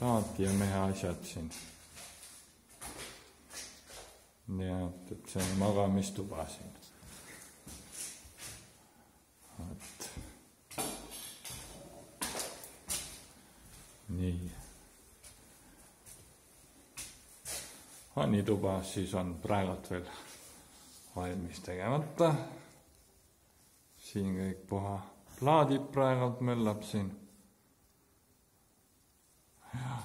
saati ja mehe asjad siin. Nii, et see on magamistuba siin. Nii. Vannituba siis on praegult veel valmis tegemata. Siin kõik puha plaadid praegult möllab siin. Ja,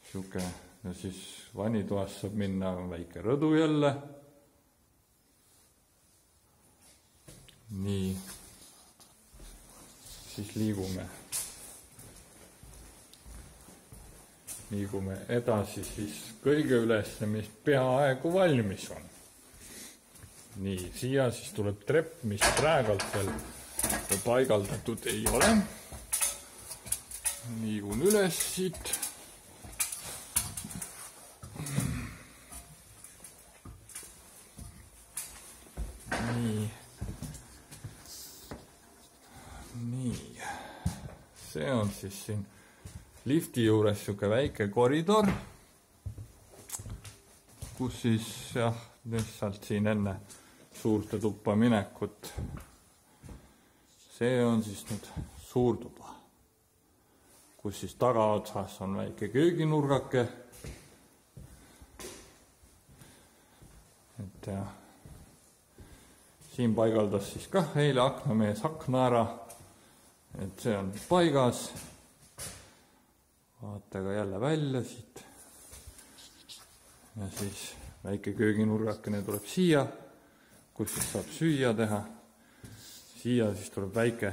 siuke. Ja siis vannitoas saab minna väike rõdu jälle. Nii. Siis liigume edasi siis kõige ülesse, mis peaaegu valmis on. Nii, siia siis tuleb trepp, mis praegult veel paigaldatud ei ole. Liigun üles siit. Nii. See on siis siin lifti juures siuke väike koridor, kus siis lihtsalt siin enne suurte tuppa minekut. See on siis nüüd suur tuba, kus siis tagaotsas on väike kööginurgake. Et ja siin paigaldas siis kah eile aknamees akna ära, et see on paigas. Vaataga jälle välja siit. Ja siis väike kööginurgakene tuleb siia, kus siis saab süüa teha. Siia siis tuleb väike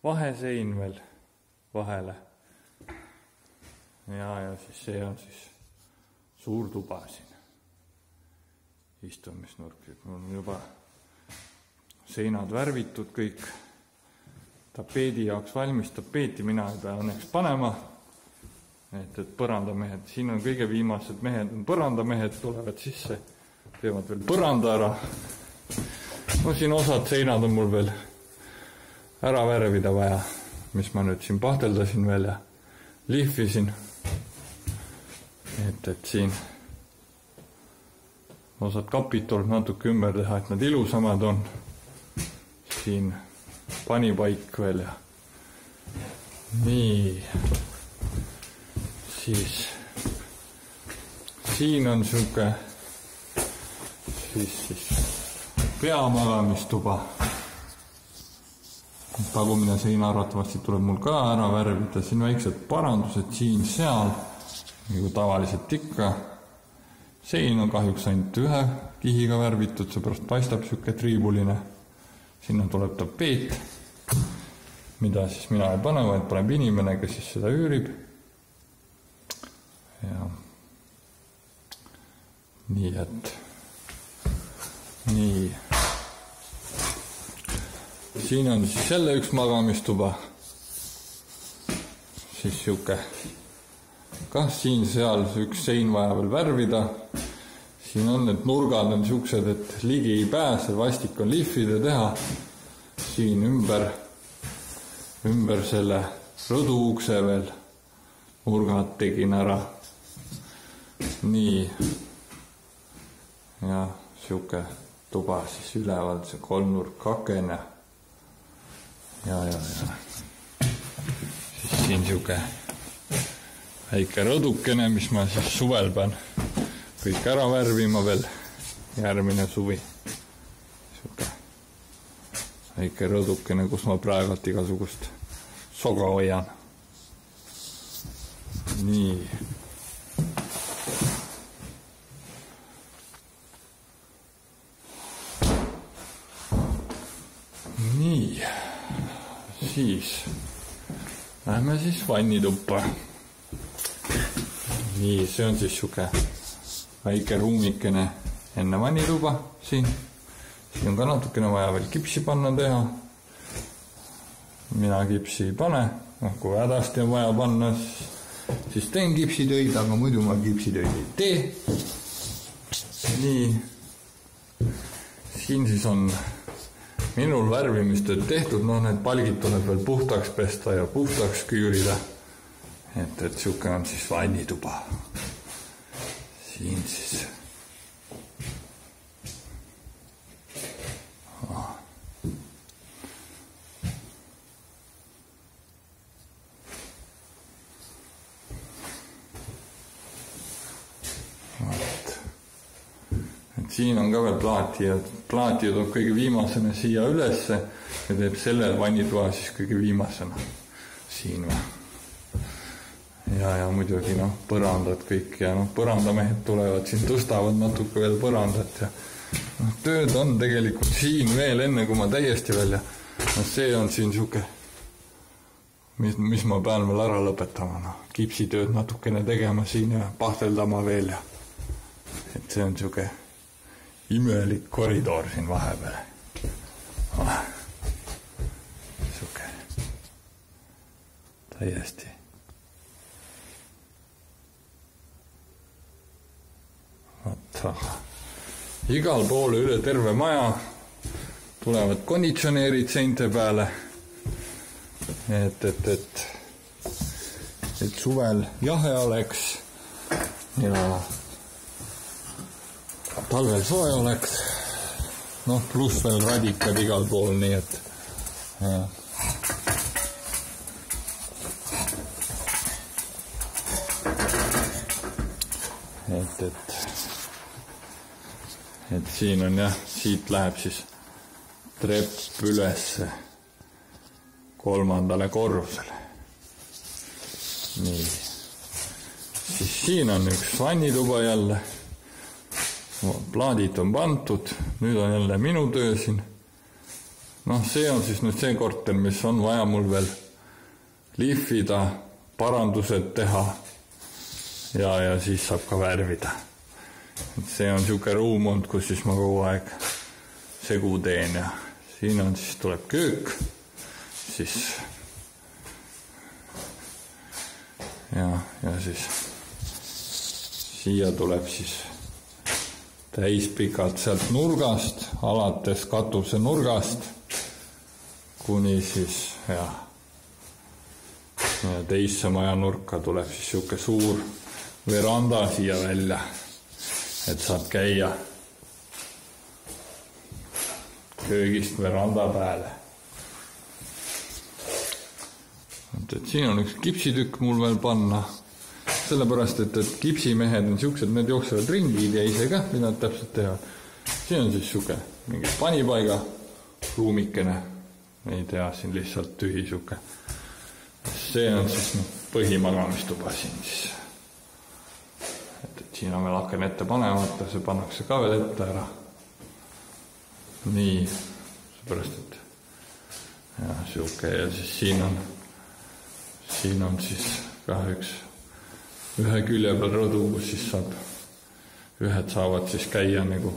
vahesein veel vahele. Ja siis see on siis suur tuba siin. Istumisnurk. Mul on juba seinad värvitud kõik. Tapeedi jaoks valmis, tapeeti mina ei pea õnneks panema, et põrandamehed, siin on kõige viimased mehed, põrandamehed tulevad sisse, teevad veel põranda ära. No siin osad seinad on mul veel ära värvida vaja, mis ma nüüd siin pahteldasin veel ja lihvisin, et siin osad kapid tuleb natuke ümber teha, et nad ilusamad on siin panipaik veel ja nii, siis siin on siuke siis peamagamistuba. Tagumine seina arvatavasti tuleb mul ka ära värvida, siin väiksed parandused siin-seal, nagu tavaliselt ikka. Sein on kahjuks ainult ühe kihiga värvitud, seepärast paistab siuke triibuline. Sinna tuleb tapeet, mida siis mina ei pane, vaid paneb inimene, kes siis seda üürib. Ja nii, et nii. Siin on siis jälle üks magamistuba. Siis siuke, kah siin-seal üks sein vaja veel värvida. Siin on need nurgad on siuksed, et ligi ei pääse, vastik on lihvida teha. Siin ümber selle rõduukse veel nurgad tegin ära. Nii. Ja siuke tuba siis üleval, see kolmnurk akene. Ja. Siis siin siuke väike rõdukene, mis ma siis suvel pean kõik ära värvima veel järgmine suvi. Siuke väike rõdukene, kus ma praegult igasugust soga hoian. Nii. Nii. Siis lähme siis vannituppa. Nii, see on siis siuke väike ruumikene enne vannituba siin. Siin on ka natukene vaja veel kipsi panna teha. Mina kipsi ei pane. Kui hädasti on vaja panna, siis teen kipsitöid, aga muidu ma kipsitöid ei tee. Nii. Siin siis on minul värvimistööd tehtud. Need palgid tuleb veel puhtaks pesta ja puhtaks küürida. et siuke on siis vannituba. Siin siis. Siin on ka veel plaati toob kõige viimasena siia ülesse ja teeb selle vannitoa siis kõige viimasena siin või. Ja muidugi põrandad kõik ja põrandamehed tulevad siin, tõstavad natuke veel põrandat ja tööd on tegelikult siin veel enne, kui ma täiesti välja. See on siin siuke, mis ma pean veel ära lõpetama. Kipsitööd natukene tegema siin ja pahteldama veel ja et see on siuke imelik koridor siin vahepeal. Siuke. Täiesti. Igal poole üle terve maja tulevad konditsioneerid seinte peale. Et suvel jahe oleks ja talvel soe oleks. Pluss veel radikad igal pool, nii et et siin on jah, siit läheb siis trepp ülesse 3. korrusele. Nii. Siis siin on üks vannituba jälle. Plaadid on pantud, nüüd on jälle minu töö siin. See on siis nüüd see korter, mis on vaja mul veel lihvida, parandused teha ja siis saab ka värvida. See on siuke ruum olnud, kus siis ma kogu aeg segu teen ja siin on siis tuleb köök, siis ja siis siia tuleb siis täispikalt sealt nurgast, alates katuse nurgast, kuni siis ja teisse maja nurka tuleb siis siuke suur veranda siia välja, et saab käia köögist veranda peale. Et siin on üks kipsitükk mul veel panna, sellepärast, et kipsimehed on siuksed, need jooksevad ringid ja ise ka, mida nad täpselt teevad. Siin on siis siuke mingi panipaiga ruumikene, ei tea, siin lihtsalt tühi siuke. See on siis põhimagamistuba siin siis. Et siin on veel aken ette panemata, see pannakse ka veel ette ära. Nii, seepärast, et ja siuke ja siis siin on siis ka ühe külje peal rõdu, kus siis ühed saavad siis käia nagu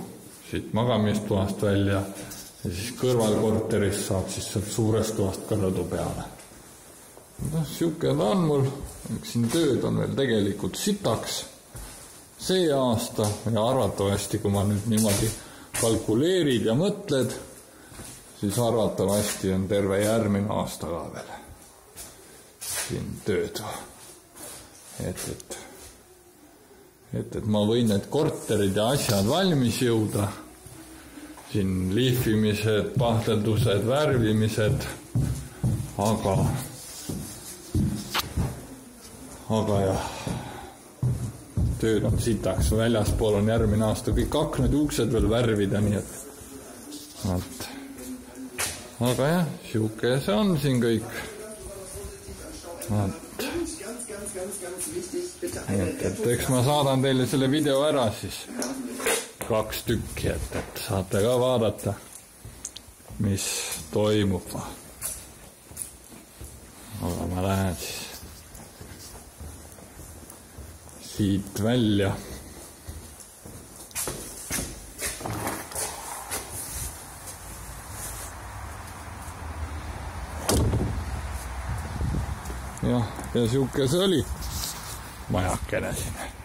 siit magamistoast välja ja siis kõrvalkorteris saab siis sealt suurest toast ka rõdu peale. Siuke ta on mul, siin tööd on veel tegelikult sitaks see aasta ja arvatavasti, kui ma nüüd niimoodi kalkuleerid ja mõtled, siis arvatavasti on terve järgmine aasta ka veel siin tööd. Et ma võin need korterid ja asjad valmis jõuda, siin lihvimised, pahteldused, värvimised, aga jah, tööd on sitaks, väljaspool on järgmine aasta kõik aknad ja uksed veel värvida, nii et aga jah, siuke see on siin kõik. Et eks ma saadan teile selle video ära siis 2 tükki, et saate ka vaadata, mis toimub. Aga ma lähen siis siit välja. Ja siuke see oli majakene siin.